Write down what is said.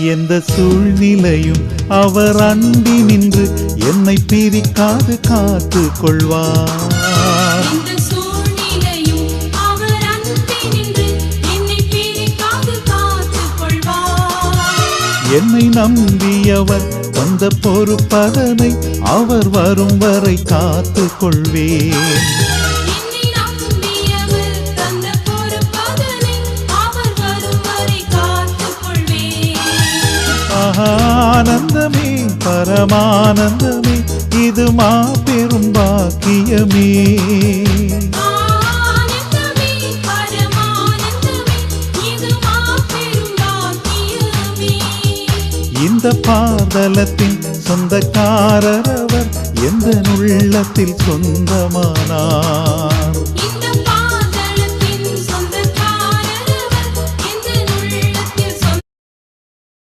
எந்த சூழ்நிலையும் அவர் அண்டி நின்று என்னை பிரிக்காது காத்து கொள்வார். என்னை நம்பியவர் தந்த பொறுப்பதனை அவர் வரும் வரை காத்து கொள்வேன். ஆனந்தமே பரமானந்தமே இது மாபெரும் பாக்கியமே. இந்த பாதலத்தின் சொந்தக்காரர் அவர் எந்த உள்ளத்தில் சொந்தமானார்.